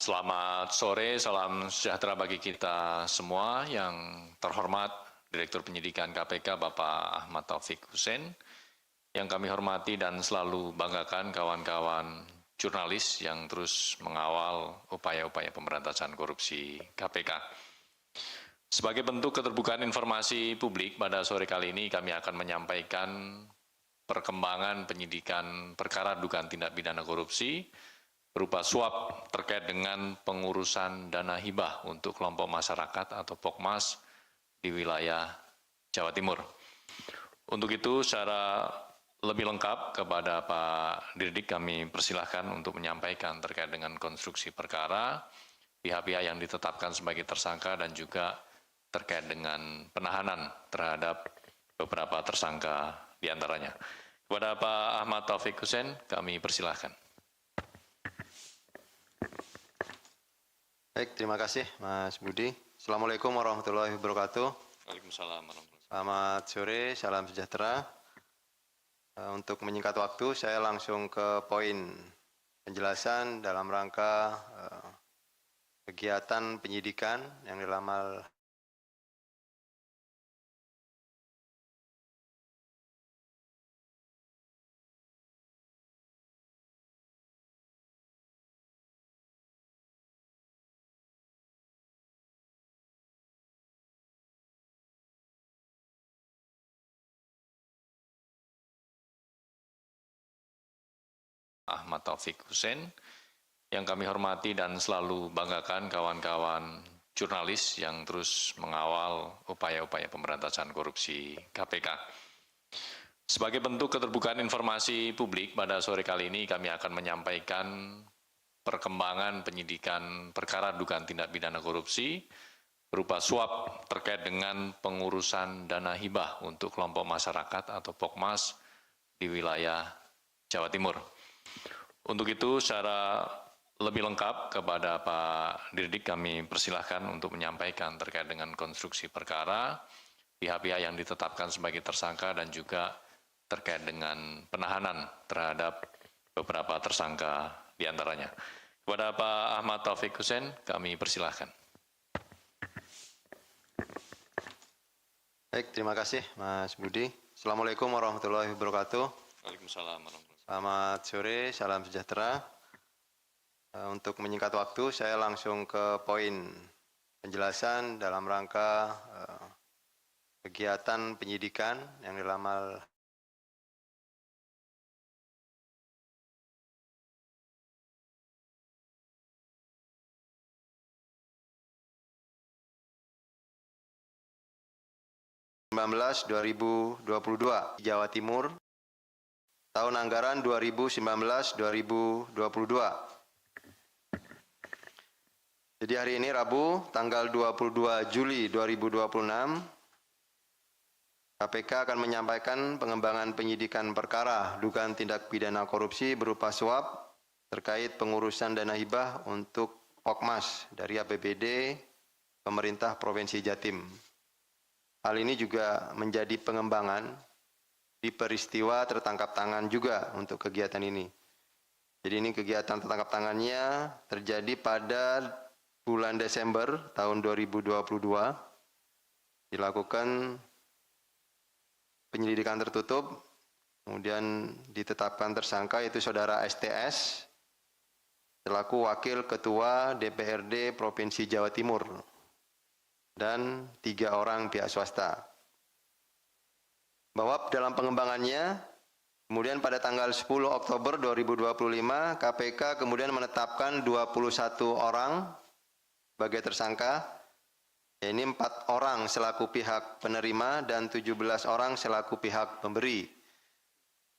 Selamat sore, salam sejahtera bagi kita semua. Yang terhormat Direktur Penyidikan KPK Bapak Ahmad Taufik Hussein, yang kami hormati dan selalu banggakan kawan-kawan jurnalis yang terus mengawal upaya-upaya pemberantasan korupsi KPK. Sebagai bentuk keterbukaan informasi publik, pada sore kali ini kami akan menyampaikan perkembangan penyidikan perkara dugaan tindak pidana korupsi berupa suap terkait dengan pengurusan dana hibah untuk kelompok masyarakat atau POKMAS di wilayah Jawa Timur. Untuk itu, secara lebih lengkap kepada Pak Dirdik kami persilahkan untuk menyampaikan terkait dengan konstruksi perkara, pihak-pihak yang ditetapkan sebagai tersangka dan juga terkait dengan penahanan terhadap beberapa tersangka diantaranya. Kepada Pak Ahmad Taufik Hussein kami persilahkan. Baik, terima kasih Mas Budi. Assalamualaikum warahmatullahi wabarakatuh. Waalaikumsalam warahmatullahi wabarakatuh. Selamat sore, salam sejahtera. Untuk menyingkat waktu, saya langsung ke poin penjelasan dalam rangka kegiatan penyidikan yang dalam hal Ahmad Taufik Hussein, yang kami hormati dan selalu banggakan kawan-kawan jurnalis yang terus mengawal upaya-upaya pemberantasan korupsi KPK. Sebagai bentuk keterbukaan informasi publik, pada sore kali ini kami akan menyampaikan perkembangan penyidikan perkara dugaan tindak pidana korupsi berupa suap terkait dengan pengurusan dana hibah untuk kelompok masyarakat atau POKMAS di wilayah Jawa Timur. Untuk itu, secara lebih lengkap kepada Pak Dirdik kami persilahkan untuk menyampaikan terkait dengan konstruksi perkara, pihak-pihak yang ditetapkan sebagai tersangka dan juga terkait dengan penahanan terhadap beberapa tersangka diantaranya. Kepada Pak Ahmad Taufik Hussein kami persilahkan. Baik, terima kasih Mas Budi. Assalamualaikum warahmatullahi wabarakatuh. Waalaikumsalam warahmatullahi wabarakatuh. Selamat sore, salam sejahtera. Untuk menyingkat waktu, saya langsung ke poin penjelasan dalam rangka kegiatan penyidikan yang dalam hal (19) 2022 Jawa Timur, tahun anggaran 2019-2022. Jadi hari ini Rabu, tanggal 22 Juli 2026, KPK akan menyampaikan pengembangan penyidikan perkara dugaan tindak pidana korupsi berupa suap terkait pengurusan dana hibah untuk POKMAS dari APBD Pemerintah Provinsi Jatim. Hal ini juga menjadi pengembangan di peristiwa tertangkap tangan juga untuk kegiatan ini. Jadi ini kegiatan tertangkap tangannya terjadi pada bulan Desember tahun 2022. Dilakukan penyelidikan tertutup, kemudian ditetapkan tersangka yaitu saudara STS selaku Wakil Ketua DPRD Provinsi Jawa Timur dan 3 orang pihak swasta. Bahwa dalam pengembangannya, kemudian pada tanggal 10 Oktober 2025, KPK kemudian menetapkan 21 orang sebagai tersangka, ini 4 orang selaku pihak penerima dan 17 orang selaku pihak pemberi.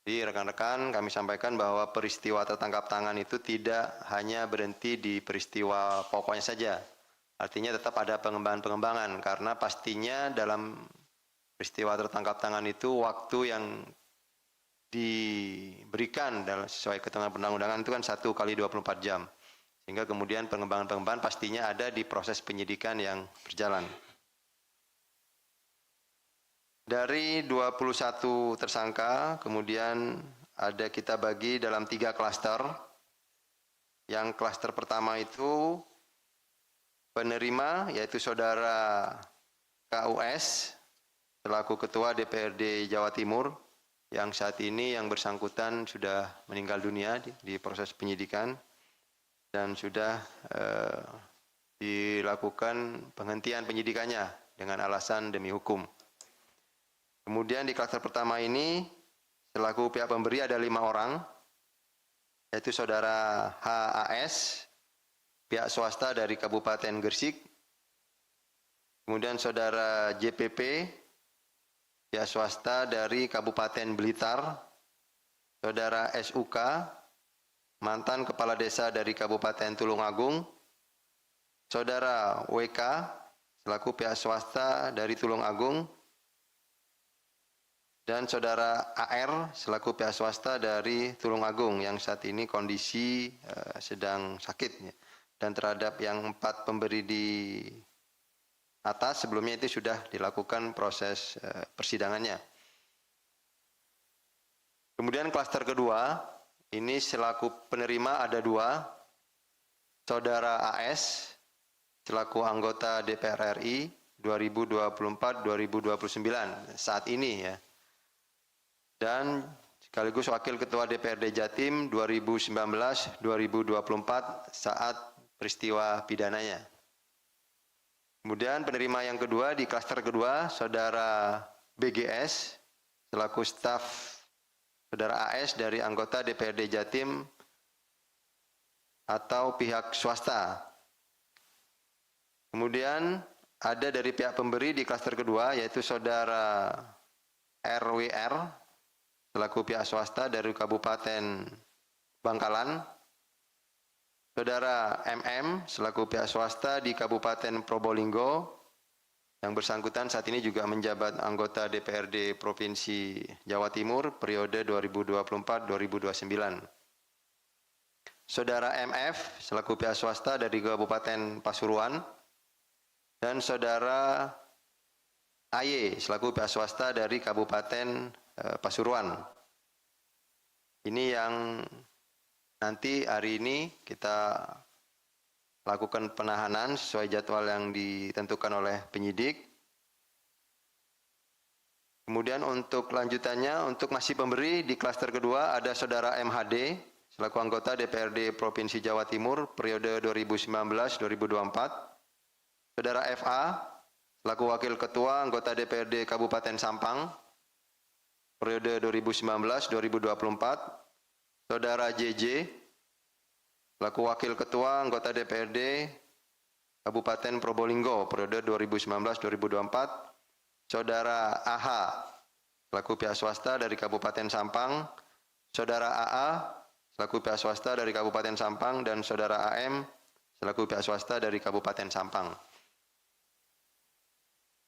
Jadi rekan-rekan kami sampaikan bahwa peristiwa tertangkap tangan itu tidak hanya berhenti di peristiwa pokoknya saja. Artinya tetap ada pengembangan-pengembangan karena pastinya dalam peristiwa tertangkap tangan itu waktu yang diberikan sesuai ketentuan perundang-undangan itu kan 1 kali 24 jam. Sehingga kemudian pengembangan-pengembangan pastinya ada di proses penyidikan yang berjalan. Dari 21 tersangka, kemudian kita bagi dalam 3 klaster. Yang klaster pertama itu penerima, yaitu saudara KUS selaku Ketua DPRD Jawa Timur, yang saat ini yang bersangkutan sudah meninggal dunia di proses penyidikan dan sudah dilakukan penghentian penyidikannya dengan alasan demi hukum. Kemudian di klaster pertama ini selaku pihak pemberi ada 5 orang, yaitu saudara HAS, pihak swasta dari Kabupaten Gresik, kemudian saudara JPP, pihak swasta dari Kabupaten Blitar, saudara SUK, mantan kepala desa dari Kabupaten Tulungagung, saudara WK, selaku pihak swasta dari Tulungagung, dan saudara AR, selaku pihak swasta dari Tulungagung, yang saat ini kondisi sedang sakit. Dan terhadap yang 4 pemberi di atas sebelumnya itu sudah dilakukan proses persidangannya. Kemudian klaster kedua, ini selaku penerima ada 2, saudara AS selaku anggota DPR RI 2024-2029 saat ini ya, dan sekaligus wakil ketua DPRD Jatim 2019-2024 saat peristiwa pidananya. Kemudian penerima yang kedua di klaster kedua, saudara BGS selaku staf saudara AS dari anggota DPRD Jatim atau pihak swasta. Kemudian ada dari pihak pemberi di klaster kedua, yaitu saudara RWR selaku pihak swasta dari Kabupaten Bangkalan, saudara MM selaku pihak swasta di Kabupaten Probolinggo, yang bersangkutan saat ini juga menjabat anggota DPRD Provinsi Jawa Timur periode 2024-2029. Saudara MF selaku pihak swasta dari Kabupaten Pasuruan, dan saudara AY selaku pihak swasta dari Kabupaten Pasuruan. Ini yang nanti hari ini kita lakukan penahanan sesuai jadwal yang ditentukan oleh penyidik. Kemudian untuk lanjutannya, untuk masih pemberi di klaster kedua ada saudara MHD selaku anggota DPRD Provinsi Jawa Timur periode 2019-2024. Saudara FA selaku wakil ketua anggota DPRD Kabupaten Sampang periode 2019-2024. Saudara JJ selaku wakil ketua anggota DPRD Kabupaten Probolinggo periode 2019-2024. Saudara AH selaku pihak swasta dari Kabupaten Sampang, saudara AA selaku pihak swasta dari Kabupaten Sampang, dan saudara AM selaku pihak swasta dari Kabupaten Sampang.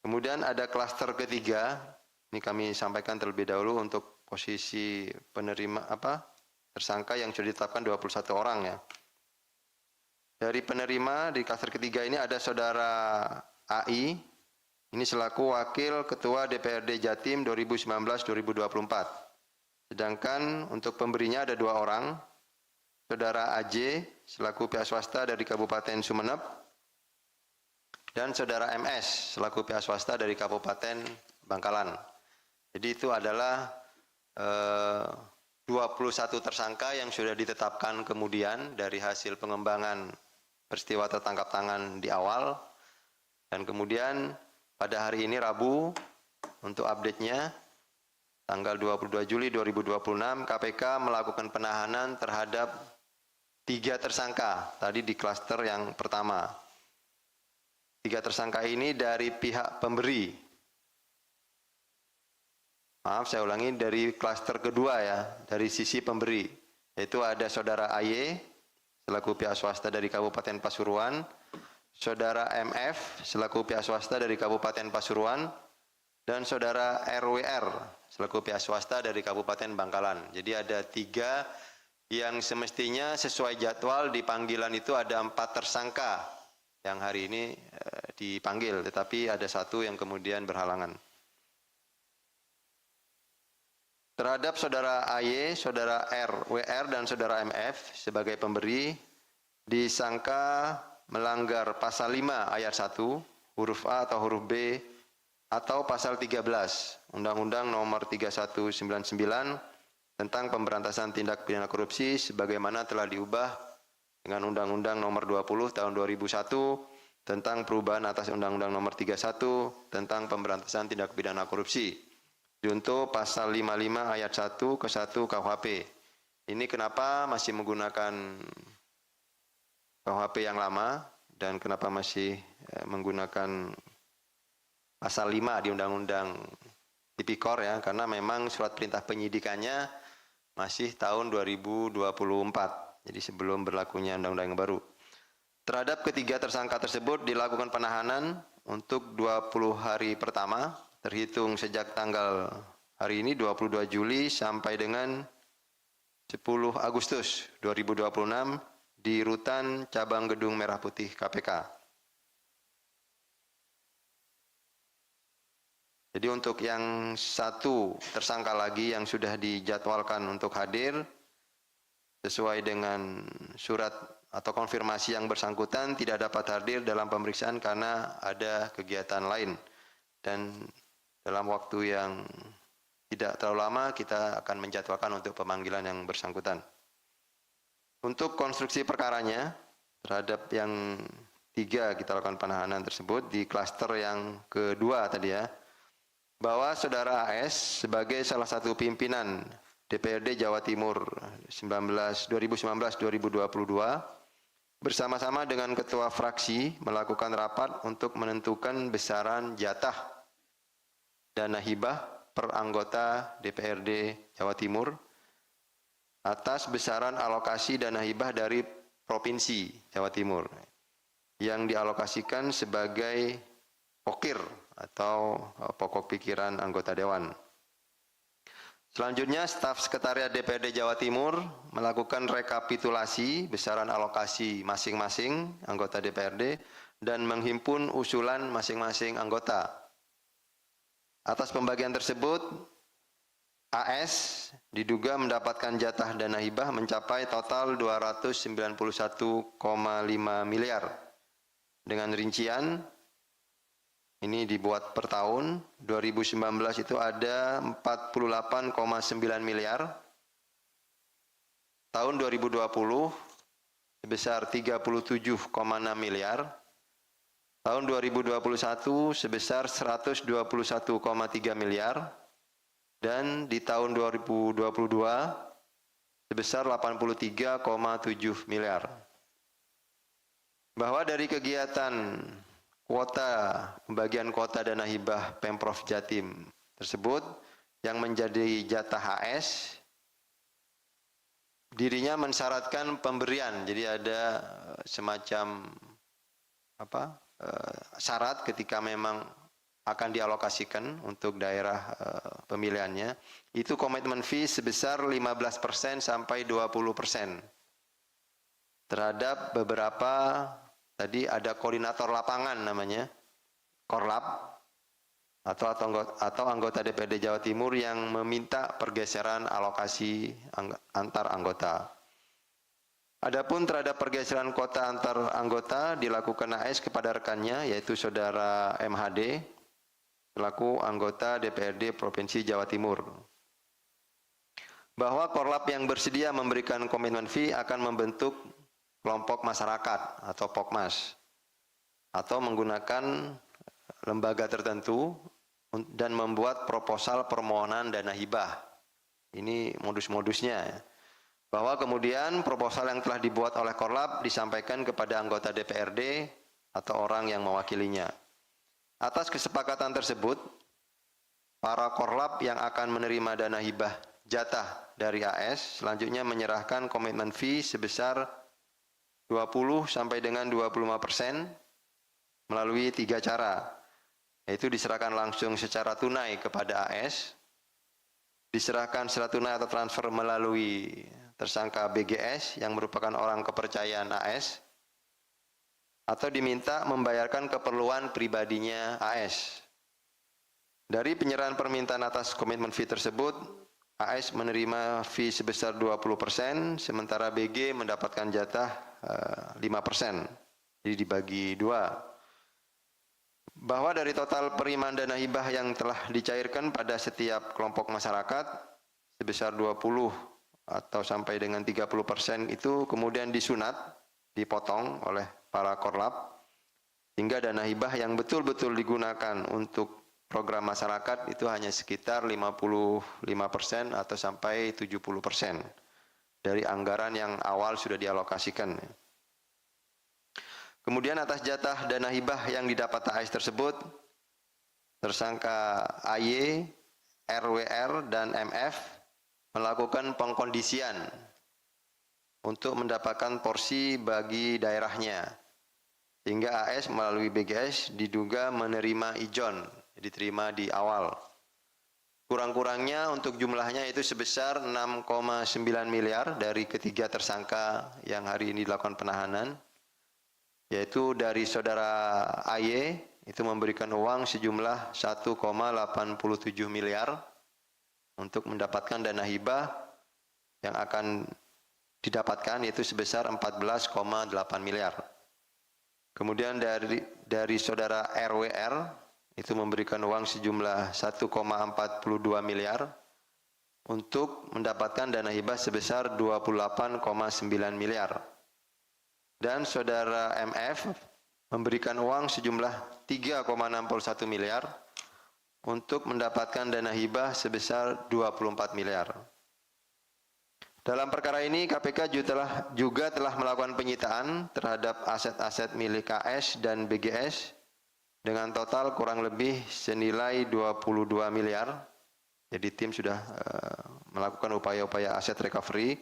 Kemudian ada klaster ketiga, ini kami sampaikan terlebih dahulu untuk posisi penerima tersangka yang sudah ditetapkan 21 orang ya. Dari penerima di klaster ketiga ini ada saudara AI, ini selaku wakil ketua DPRD Jatim 2019-2024. Sedangkan untuk pemberinya ada 2 orang, saudara AJ selaku pihak swasta dari Kabupaten Sumeneb, dan saudara MS selaku pihak swasta dari Kabupaten Bangkalan. Jadi itu adalah 21 tersangka yang sudah ditetapkan kemudian dari hasil pengembangan peristiwa tertangkap tangan di awal. Dan kemudian pada hari ini Rabu, untuk update-nya, tanggal 22 Juli 2026, KPK melakukan penahanan terhadap 3 tersangka tadi di klaster yang pertama. 3 tersangka ini dari pihak pemberi. Maaf, saya ulangi, dari klaster kedua ya, dari sisi pemberi. Yaitu ada saudara AY selaku pihak swasta dari Kabupaten Pasuruan, saudara MF selaku pihak swasta dari Kabupaten Pasuruan, dan saudara RWR selaku pihak swasta dari Kabupaten Bangkalan. Jadi ada 3 yang semestinya sesuai jadwal di panggilan itu ada 4 tersangka yang hari ini dipanggil, tetapi ada 1 yang kemudian berhalangan. Terhadap saudara AY, saudara RWR, dan saudara MF sebagai pemberi, disangka melanggar pasal 5 ayat 1 huruf A atau huruf B atau pasal 13 Undang-Undang Nomor 3199 tentang pemberantasan tindak pidana korupsi sebagaimana telah diubah dengan Undang-Undang Nomor 20 tahun 2001 tentang perubahan atas Undang-Undang Nomor 31 tentang pemberantasan tindak pidana korupsi. Junto pasal 55 ayat 1 ke 1 KUHP. Ini kenapa masih menggunakan KUHP yang lama dan kenapa masih menggunakan pasal 5 di Undang-Undang Tipikor ya, karena memang surat perintah penyidikannya masih tahun 2024. Jadi sebelum berlakunya undang-undang yang baru. Terhadap ketiga tersangka tersebut dilakukan penahanan untuk 20 hari pertama terhitung sejak tanggal hari ini 22 Juli sampai dengan 10 Agustus 2026 di Rutan Cabang Gedung Merah Putih KPK. Jadi untuk yang satu tersangka lagi yang sudah dijadwalkan untuk hadir sesuai dengan surat atau konfirmasi yang bersangkutan tidak dapat hadir dalam pemeriksaan karena ada kegiatan lain. Dan dalam waktu yang tidak terlalu lama kita akan menjadwalkan untuk pemanggilan yang bersangkutan. Untuk konstruksi perkaranya terhadap yang 3 kita lakukan penahanan tersebut di klaster yang kedua tadi ya, bahwa saudara AS sebagai salah satu pimpinan DPRD Jawa Timur 2019-2022 bersama-sama dengan ketua fraksi melakukan rapat untuk menentukan besaran jatah dana hibah per anggota DPRD Jawa Timur atas besaran alokasi dana hibah dari Provinsi Jawa Timur yang dialokasikan sebagai pokir atau pokok pikiran anggota dewan. Selanjutnya, staf sekretariat DPRD Jawa Timur melakukan rekapitulasi besaran alokasi masing-masing anggota DPRD dan menghimpun usulan masing-masing anggota. Atas pembagian tersebut, AS diduga mendapatkan jatah dana hibah mencapai total 291,5 miliar. Dengan rincian, ini dibuat per tahun, 2019 itu ada 48,9 miliar. Tahun 2020 sebesar 37,6 miliar. Tahun 2021 sebesar 121,3 miliar. Dan di tahun 2022 sebesar 83,7 miliar. Bahwa dari kegiatan pembagian kuota dana hibah Pemprov Jatim tersebut yang menjadi jatah HS, dirinya mensyaratkan pemberian. Jadi ada semacam syarat ketika memang akan dialokasikan untuk daerah pemilihannya, itu komitmen fee sebesar 15% sampai 20% terhadap beberapa. Tadi ada koordinator lapangan namanya, Korlap, atau anggota DPRD Jawa Timur yang meminta pergeseran alokasi antar anggota. Adapun terhadap pergeseran kuota antar anggota dilakukan AS kepada rekannya, yaitu saudara MHD, selaku anggota DPRD Provinsi Jawa Timur. Bahwa Korlap yang bersedia memberikan komitmen fee akan membentuk kelompok masyarakat atau Pokmas atau menggunakan lembaga tertentu dan membuat proposal permohonan dana hibah. Ini modus-modusnya. Bahwa kemudian proposal yang telah dibuat oleh Korlap disampaikan kepada anggota DPRD atau orang yang mewakilinya. Atas kesepakatan tersebut, para Korlap yang akan menerima dana hibah jatah dari AS selanjutnya menyerahkan komitmen fee sebesar 20 sampai dengan 25% melalui 3 cara, yaitu diserahkan langsung secara tunai kepada AS, diserahkan secara tunai atau transfer melalui tersangka BGS yang merupakan orang kepercayaan AS, atau diminta membayarkan keperluan pribadinya AS. Dari penyerahan permintaan atas komitmen fee tersebut, AS menerima fee sebesar 20%, sementara BG mendapatkan jatah 5%. Jadi dibagi dua. Bahwa dari total penerimaan dana hibah yang telah dicairkan pada setiap kelompok masyarakat sebesar 20 atau sampai dengan 30% itu kemudian disunat, dipotong oleh para korlap, hingga dana hibah yang betul-betul digunakan untuk program masyarakat itu hanya sekitar 55% atau sampai 70% dari anggaran yang awal sudah dialokasikan. Kemudian atas jatah dana hibah yang didapat AS tersebut, tersangka AY, RWR, dan MF melakukan pengkondisian untuk mendapatkan porsi bagi daerahnya. Sehingga AS melalui BGS diduga menerima ijon, diterima di awal. Kurang-kurangnya untuk jumlahnya itu sebesar 6,9 miliar dari ketiga tersangka yang hari ini dilakukan penahanan. Yaitu dari saudara AY itu memberikan uang sejumlah 1,87 miliar untuk mendapatkan dana hibah yang akan didapatkan yaitu sebesar 14,8 miliar. Kemudian dari saudara RWR itu memberikan uang sejumlah 1,42 miliar untuk mendapatkan dana hibah sebesar 28,9 miliar. Dan saudara MF memberikan uang sejumlah 3,61 miliar untuk mendapatkan dana hibah sebesar 24 miliar. Dalam perkara ini KPK juga telah melakukan penyitaan terhadap aset-aset milik KS dan BGS dengan total kurang lebih senilai 22 miliar. Jadi tim sudah melakukan upaya-upaya aset recovery,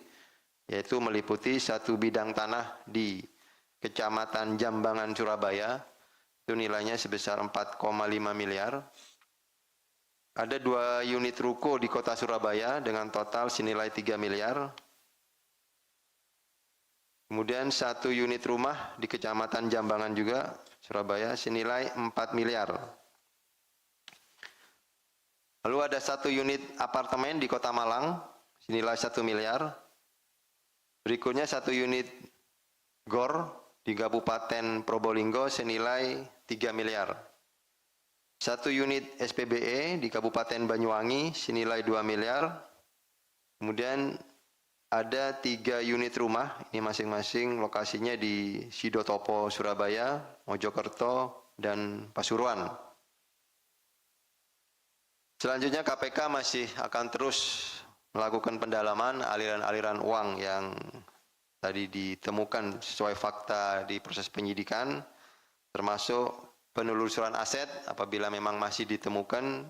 yaitu meliputi satu bidang tanah di Kecamatan Jambangan, Surabaya, itu nilainya sebesar 4,5 miliar. Ada 2 unit ruko di kota Surabaya dengan total senilai 3 miliar. Kemudian 1 unit rumah di Kecamatan Jambangan juga, Surabaya, senilai 4 miliar. Lalu ada 1 unit apartemen di kota Malang, senilai 1 miliar. Berikutnya 1 unit GOR di Kabupaten Probolinggo senilai 3 miliar. 1 unit SPBE di Kabupaten Banyuwangi senilai 2 miliar. Kemudian ada 3 unit rumah, ini masing-masing lokasinya di Sidotopo, Surabaya, Mojokerto, dan Pasuruan. Selanjutnya KPK masih akan terus melakukan pendalaman aliran-aliran uang yang tadi ditemukan sesuai fakta di proses penyidikan, termasuk penelusuran aset apabila memang masih ditemukan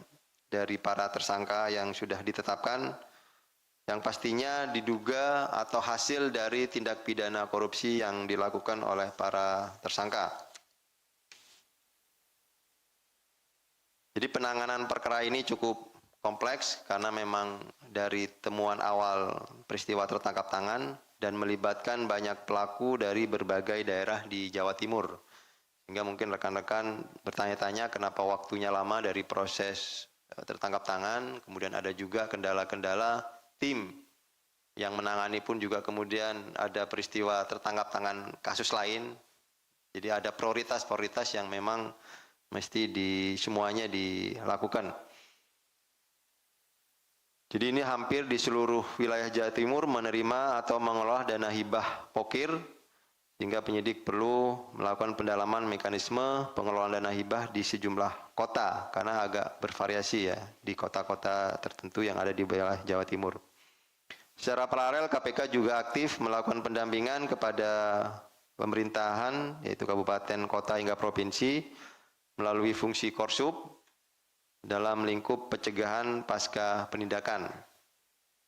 dari para tersangka yang sudah ditetapkan, yang pastinya diduga atau hasil dari tindak pidana korupsi yang dilakukan oleh para tersangka. Jadi penanganan perkara ini cukup kompleks karena memang dari temuan awal peristiwa tertangkap tangan dan melibatkan banyak pelaku dari berbagai daerah di Jawa Timur. Sehingga mungkin rekan-rekan bertanya-tanya kenapa waktunya lama dari proses tertangkap tangan, kemudian ada juga kendala-kendala tim yang menangani pun juga kemudian ada peristiwa tertangkap tangan kasus lain. Jadi ada prioritas-prioritas yang memang mesti semuanya dilakukan. Jadi ini hampir di seluruh wilayah Jawa Timur menerima atau mengelola dana hibah pokir, sehingga penyidik perlu melakukan pendalaman mekanisme pengelolaan dana hibah di sejumlah kota, karena agak bervariasi ya di kota-kota tertentu yang ada di wilayah Jawa Timur. Secara paralel KPK juga aktif melakukan pendampingan kepada pemerintahan, yaitu kabupaten, kota, hingga provinsi, melalui fungsi Korsub, dalam lingkup pencegahan pasca penindakan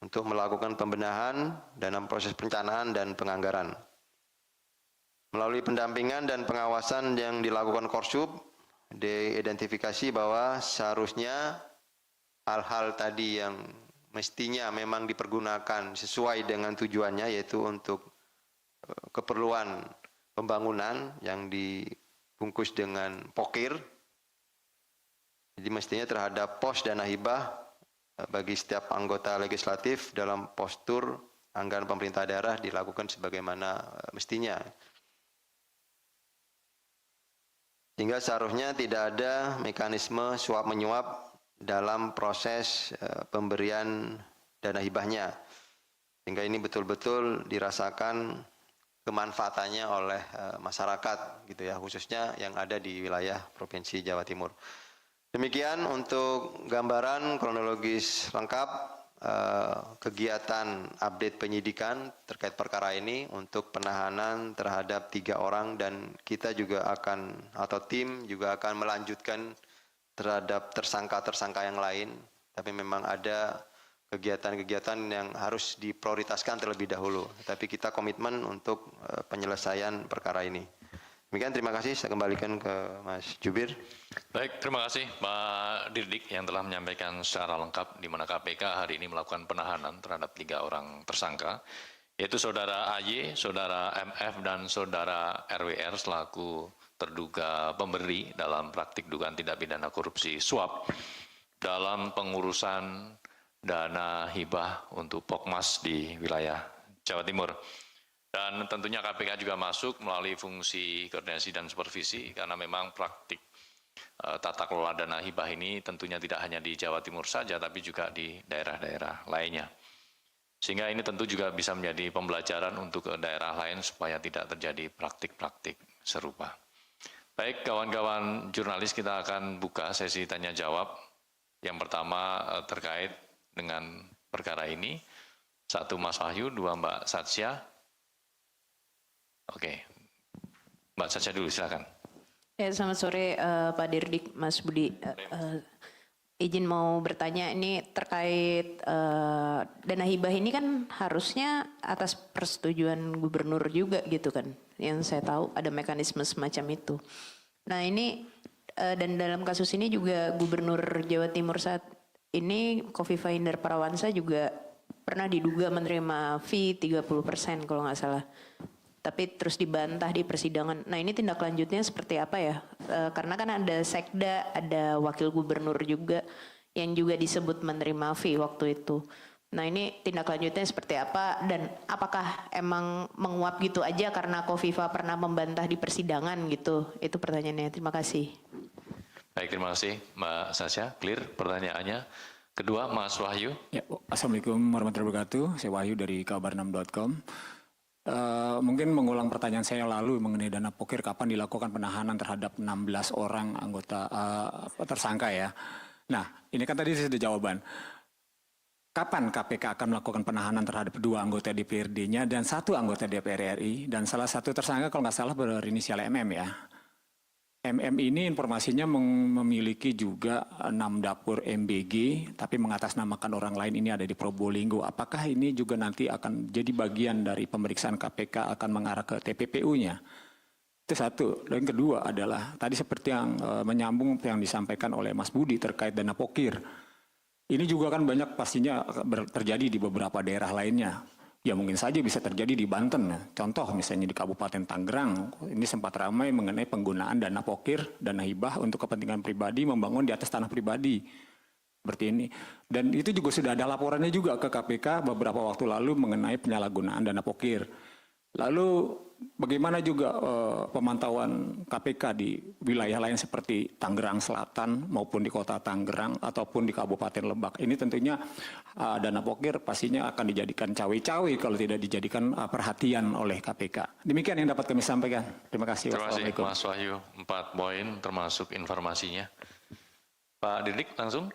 untuk melakukan pembenahan dalam proses perencanaan dan penganggaran. Melalui pendampingan dan pengawasan yang dilakukan Korsub, diidentifikasi bahwa seharusnya hal-hal tadi yang mestinya memang dipergunakan sesuai dengan tujuannya, yaitu untuk keperluan pembangunan yang dibungkus dengan pokir. Jadi mestinya terhadap pos dana hibah bagi setiap anggota legislatif dalam postur anggaran pemerintah daerah dilakukan sebagaimana mestinya. Sehingga seharusnya tidak ada mekanisme suap menyuap dalam proses pemberian dana hibahnya. Sehingga ini betul-betul dirasakan kemanfaatannya oleh masyarakat gitu ya, khususnya yang ada di wilayah Provinsi Jawa Timur. Demikian untuk gambaran kronologis lengkap kegiatan update penyidikan terkait perkara ini untuk penahanan terhadap 3 orang, dan kita juga akan atau tim juga akan melanjutkan terhadap tersangka-tersangka yang lain, tapi memang ada kegiatan-kegiatan yang harus diprioritaskan terlebih dahulu. Tapi kita komitmen untuk penyelesaian perkara ini. Demikian, terima kasih. Saya kembalikan ke Mas Jubir. Baik, terima kasih Pak Dirdik yang telah menyampaikan secara lengkap di mana KPK hari ini melakukan penahanan terhadap 3 orang tersangka, yaitu Saudara AY, Saudara MF, dan Saudara RWR selaku terduga pemberi dalam praktik dugaan tindak pidana korupsi suap dalam pengurusan dana hibah untuk Pokmas di wilayah Jawa Timur. Dan tentunya KPK juga masuk melalui fungsi koordinasi dan supervisi karena memang praktik tata kelola dana hibah ini tentunya tidak hanya di Jawa Timur saja tapi juga di daerah-daerah lainnya. Sehingga ini tentu juga bisa menjadi pembelajaran untuk daerah lain supaya tidak terjadi praktik-praktik serupa. Baik, kawan-kawan jurnalis, kita akan buka sesi tanya jawab. Yang pertama terkait dengan perkara ini. 1 Mas Wahyu, 2 Mbak Satsya. Oke, Mbak Satsya dulu silakan. Ya, selamat sore Pak Dirdik, Mas Budi. Izin mau bertanya, ini terkait dana hibah ini kan harusnya atas persetujuan gubernur juga gitu kan. Yang saya tahu ada mekanisme semacam itu. Nah ini dan dalam kasus ini juga Gubernur Jawa Timur saat ini Kofifa Indar Parawansa juga pernah diduga menerima fee 30% kalau nggak salah. Tapi terus dibantah di persidangan. Nah ini tindak lanjutnya seperti apa ya? Karena kan ada sekda, ada wakil gubernur juga yang juga disebut menerima fee waktu itu. Nah ini tindak lanjutnya seperti apa dan apakah emang menguap gitu aja karena Kofifa pernah membantah di persidangan gitu? Itu pertanyaannya. Terima kasih. Baik, terima kasih Mbak Sasha. Clear pertanyaannya. Kedua, Mas Wahyu. Ya, Assalamualaikum warahmatullahi wabarakatuh. Saya Wahyu dari kabar6.com. Mungkin mengulang pertanyaan saya lalu mengenai dana pokir, kapan dilakukan penahanan terhadap 16 orang anggota tersangka ya. Nah, ini kan tadi sudah jawaban. Kapan KPK akan melakukan penahanan terhadap 2 anggota DPRD-nya dan 1 anggota DPR RI, dan salah satu tersangka kalau nggak salah berinisial MM ya. MM ini informasinya memiliki juga 6 dapur MBG, tapi mengatasnamakan orang lain, ini ada di Probolinggo. Apakah ini juga nanti akan jadi bagian dari pemeriksaan KPK akan mengarah ke TPPU-nya? Itu satu. Dan yang kedua adalah, tadi seperti yang menyambung yang disampaikan oleh Mas Budi terkait dana pokir. Ini juga kan banyak pastinya terjadi di beberapa daerah lainnya. Ya mungkin saja bisa terjadi di Banten. Contoh misalnya di Kabupaten Tangerang, ini sempat ramai mengenai penggunaan dana pokir, dana hibah untuk kepentingan pribadi, membangun di atas tanah pribadi. Seperti ini. Dan itu juga sudah ada laporannya juga ke KPK beberapa waktu lalu mengenai penyalahgunaan dana pokir. Lalu bagaimana juga pemantauan KPK di wilayah lain seperti Tangerang Selatan maupun di kota Tangerang ataupun di Kabupaten Lebak. Ini tentunya dana pokir pastinya akan dijadikan cawe-cawe kalau tidak dijadikan perhatian oleh KPK. Demikian yang dapat kami sampaikan. Terima kasih. Terima kasih Mas Wahyu. 4 poin termasuk informasinya. Pak Dirdik langsung?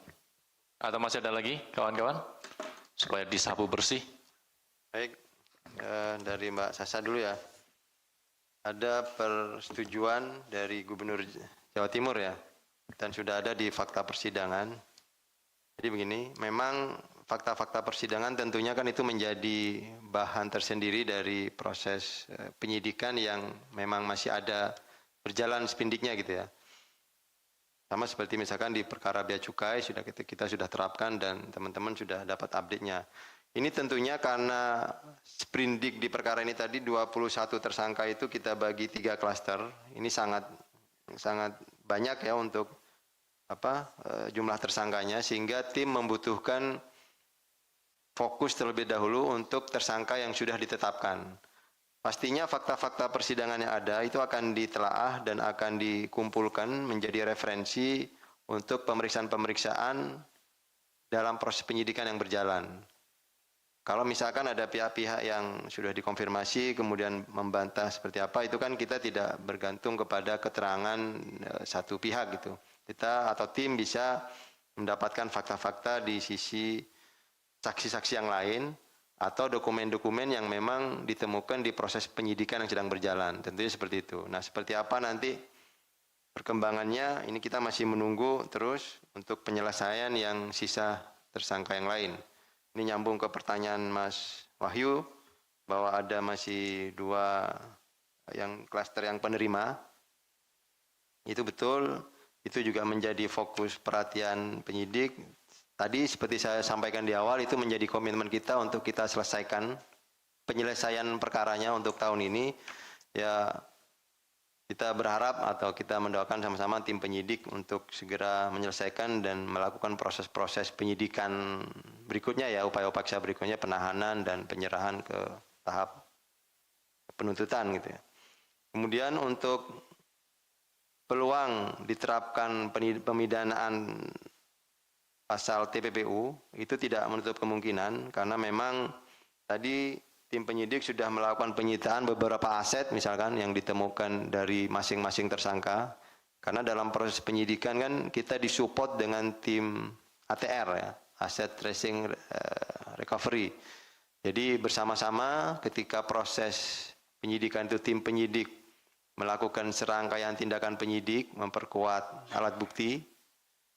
Atau masih ada lagi kawan-kawan? Supaya disapu bersih. Baik, dari Mbak Sasa dulu ya. Ada persetujuan dari Gubernur Jawa Timur ya, dan sudah ada di fakta persidangan. Jadi begini, memang fakta-fakta persidangan tentunya kan itu menjadi bahan tersendiri dari proses penyidikan yang memang masih ada berjalan spindiknya gitu ya. Sama seperti misalkan di perkara bea cukai kita sudah terapkan dan teman-teman sudah dapat update-nya. Ini tentunya karena sprindik di perkara ini tadi 21 tersangka itu kita bagi 3 klaster. Ini sangat banyak ya untuk jumlah tersangkanya, sehingga tim membutuhkan fokus terlebih dahulu untuk tersangka yang sudah ditetapkan. Pastinya fakta-fakta persidangan yang ada itu akan ditelaah dan akan dikumpulkan menjadi referensi untuk pemeriksaan-pemeriksaan dalam proses penyidikan yang berjalan. Kalau misalkan ada pihak-pihak yang sudah dikonfirmasi kemudian membantah seperti apa, itu kan kita tidak bergantung kepada keterangan satu pihak gitu. Kita atau tim bisa mendapatkan fakta-fakta di sisi saksi-saksi yang lain atau dokumen-dokumen yang memang ditemukan di proses penyidikan yang sedang berjalan. Tentunya seperti itu. Nah, seperti apa nanti perkembangannya, ini kita masih menunggu terus untuk penyelesaian yang sisa tersangka yang lain. Ini nyambung ke pertanyaan Mas Wahyu bahwa ada masih 2 yang klaster yang penerima. Itu betul, itu juga menjadi fokus perhatian penyidik. Tadi seperti saya sampaikan di awal, itu menjadi komitmen kita untuk kita selesaikan penyelesaian perkaranya untuk tahun ini. Ya, kita berharap atau kita mendoakan sama-sama tim penyidik untuk segera menyelesaikan dan melakukan proses-proses penyidikan berikutnya ya, upaya paksa berikutnya, penahanan dan penyerahan ke tahap penuntutan gitu ya. Kemudian untuk peluang diterapkan pemidanaan pasal TPPU itu tidak menutup kemungkinan karena memang tadi tim penyidik sudah melakukan penyitaan beberapa aset misalkan yang ditemukan dari masing-masing tersangka. Karena dalam proses penyidikan kan kita disupport dengan tim ATR ya, Asset Tracing Recovery. Jadi bersama-sama ketika proses penyidikan itu tim penyidik melakukan serangkaian tindakan penyidik, memperkuat alat bukti,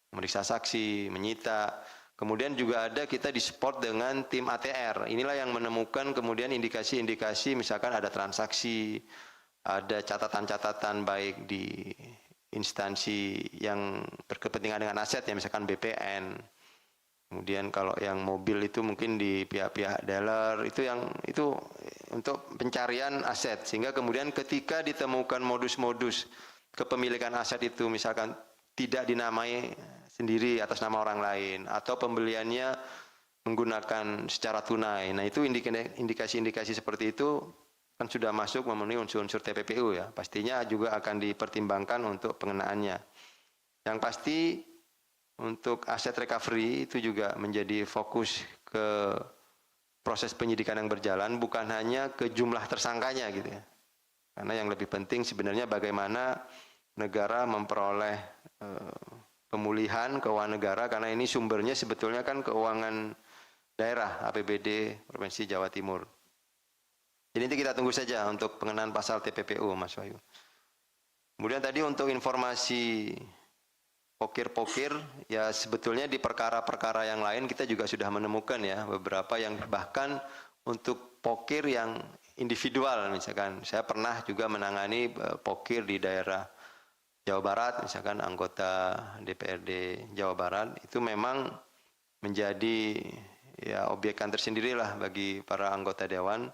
memeriksa saksi, menyita. Kemudian juga ada kita disupport dengan tim ATR. Inilah yang menemukan kemudian indikasi-indikasi misalkan ada transaksi, ada catatan-catatan baik di instansi yang berkepentingan dengan aset ya misalkan BPN. Kemudian kalau yang mobil itu mungkin di pihak-pihak dealer itu untuk pencarian aset sehingga kemudian ketika ditemukan modus-modus kepemilikan aset itu misalkan tidak dinamai sendiri atas nama orang lain atau pembeliannya menggunakan secara tunai. Nah, itu indikasi-indikasi seperti itu kan sudah masuk memenuhi unsur-unsur TPPU ya. Pastinya juga akan dipertimbangkan untuk pengenaannya. Yang pasti untuk aset recovery itu juga menjadi fokus ke proses penyidikan yang berjalan, bukan hanya ke jumlah tersangkanya gitu ya. Karena yang lebih penting sebenarnya bagaimana negara memperoleh pemulihan keuangan negara, karena ini sumbernya sebetulnya kan keuangan daerah APBD Provinsi Jawa Timur. Jadi nanti kita tunggu saja untuk pengenaan pasal TPPU, Mas Wahyu. Kemudian tadi untuk informasi pokir-pokir, ya sebetulnya di perkara-perkara yang lain kita juga sudah menemukan ya beberapa yang bahkan untuk pokir yang individual, misalkan saya pernah juga menangani pokir di daerah Jawa Barat, misalkan anggota DPRD Jawa Barat, itu memang menjadi ya obyekan tersendiri lah bagi para anggota dewan.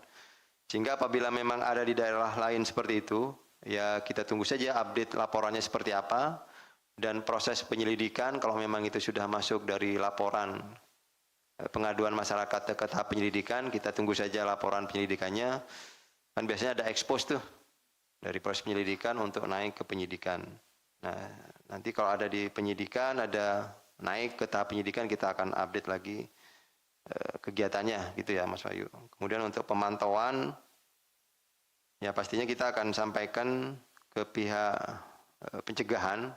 Sehingga apabila memang ada di daerah lain seperti itu, ya kita tunggu saja update laporannya seperti apa, dan proses penyelidikan kalau memang itu sudah masuk dari laporan pengaduan masyarakat ke tahap penyelidikan, kita tunggu saja laporan penyelidikannya. Kan biasanya ada expose tuh dari proses penyelidikan untuk naik ke penyidikan. Nah, nanti kalau ada di penyidikan, ada naik ke tahap penyidikan, kita akan update lagi kegiatannya gitu ya Mas Wahyu. Kemudian untuk pemantauan, ya pastinya kita akan sampaikan ke pihak pencegahan,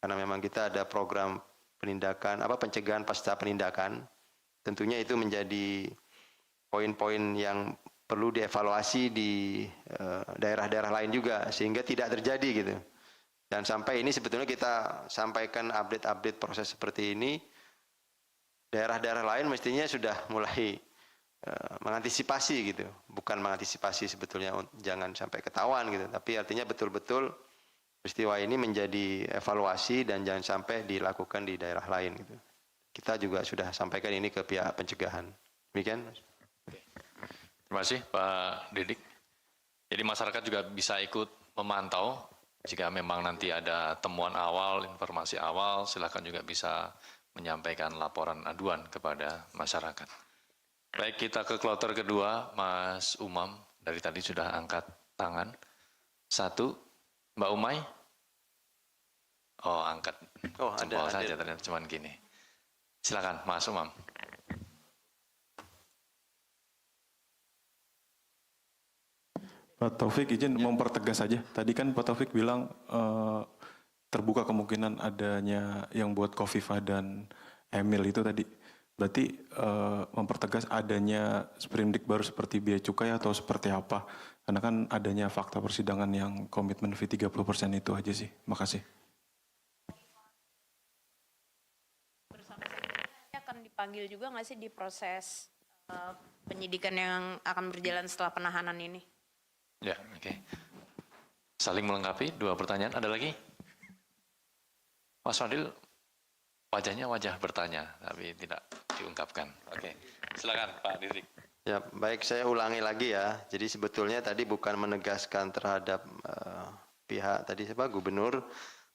karena memang kita ada program penindakan, pencegahan pasca penindakan. Tentunya itu menjadi poin-poin yang perlu dievaluasi di daerah-daerah lain juga sehingga tidak terjadi gitu. Dan sampai ini sebetulnya kita sampaikan update-update proses seperti ini, daerah-daerah lain mestinya sudah mulai mengantisipasi gitu. Bukan mengantisipasi sebetulnya jangan sampai ketahuan gitu, tapi artinya betul-betul peristiwa ini menjadi evaluasi dan jangan sampai dilakukan di daerah lain gitu. Kita juga sudah sampaikan ini ke pihak pencegahan. Demikian. Terima kasih Pak Didik. Jadi masyarakat juga bisa ikut memantau jika memang nanti ada temuan awal, informasi awal, silakan juga bisa menyampaikan laporan aduan kepada masyarakat. Baik, kita ke kloter kedua, Mas Umam. Dari tadi sudah angkat tangan. 1, Mbak Umay. Oh, angkat Oh, ada, jempol hadir. saja, ternyata cuman gini. Silakan, Mas Umam. Pak Taufik izin mempertegas saja. Tadi kan Pak Taufik bilang terbuka kemungkinan adanya yang buat Khofifah dan Emil itu tadi. Berarti mempertegas adanya sprindik baru seperti biaya cukai atau seperti apa? Karena kan adanya fakta persidangan yang komitmen fee 30% itu aja sih. Makasih. Akan dipanggil juga nggak sih di proses penyidikan yang akan berjalan setelah penahanan ini? Ya, oke. Saling melengkapi, 2 pertanyaan. Ada lagi? Mas Fadil, wajahnya wajah bertanya, tapi tidak diungkapkan. Oke, silakan Pak Dirdik. Ya, baik, saya ulangi lagi ya. Jadi sebetulnya tadi bukan menegaskan terhadap pihak tadi siapa gubernur,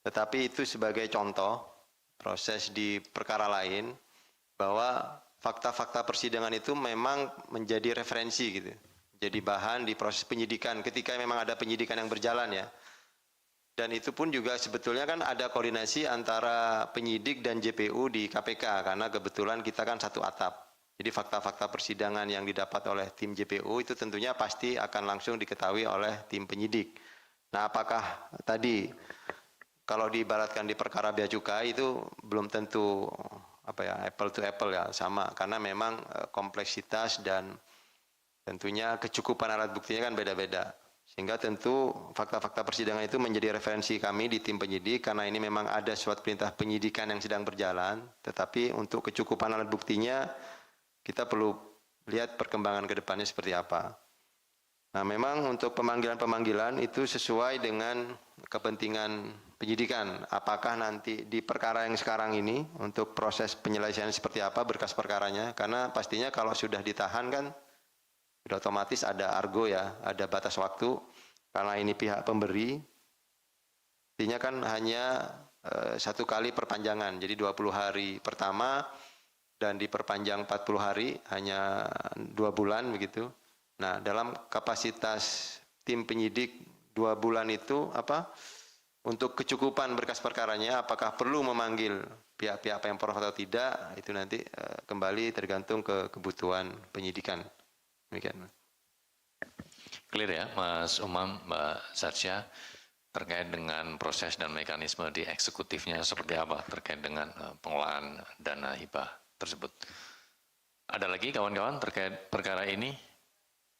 tetapi itu sebagai contoh proses di perkara lain bahwa fakta-fakta persidangan itu memang menjadi referensi gitu. Jadi bahan di proses penyidikan ketika memang ada penyidikan yang berjalan ya. Dan itu pun juga sebetulnya kan ada koordinasi antara penyidik dan JPU di KPK karena kebetulan kita kan satu atap. Jadi fakta-fakta persidangan yang didapat oleh tim JPU itu tentunya pasti akan langsung diketahui oleh tim penyidik. Nah, apakah tadi kalau diibaratkan di perkara bea cukai itu belum tentu apple to apple ya, sama karena memang kompleksitas dan tentunya kecukupan alat buktinya kan beda-beda. Sehingga tentu fakta-fakta persidangan itu menjadi referensi kami di tim penyidik karena ini memang ada surat perintah penyidikan yang sedang berjalan, tetapi untuk kecukupan alat buktinya kita perlu lihat perkembangan ke depannya seperti apa. Nah, memang untuk pemanggilan-pemanggilan itu sesuai dengan kepentingan penyidikan. Apakah nanti di perkara yang sekarang ini untuk proses penyelesaian seperti apa berkas perkaranya? Karena pastinya kalau sudah ditahan kan sudah otomatis ada argo ya, ada batas waktu. Karena ini pihak pemberi, artinya kan hanya 1 kali perpanjangan. Jadi 20 hari pertama dan diperpanjang 40 hari, hanya 2 bulan begitu. Nah, dalam kapasitas tim penyidik 2 bulan itu untuk kecukupan berkas perkaranya, apakah perlu memanggil pihak-pihak Pemprov atau tidak, itu nanti kembali tergantung ke kebutuhan penyidikan. Demikian. Clear ya, Mas Umam, Mbak Sarsya, terkait dengan proses dan mekanisme di eksekutifnya seperti apa terkait dengan pengelolaan dana hibah tersebut. Ada lagi kawan-kawan terkait perkara ini?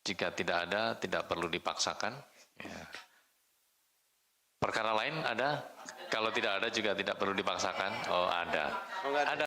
Jika tidak ada, tidak perlu dipaksakan. Ya. Perkara lain ada? Kalau tidak ada juga tidak perlu dipaksakan. Oh, ada. Ada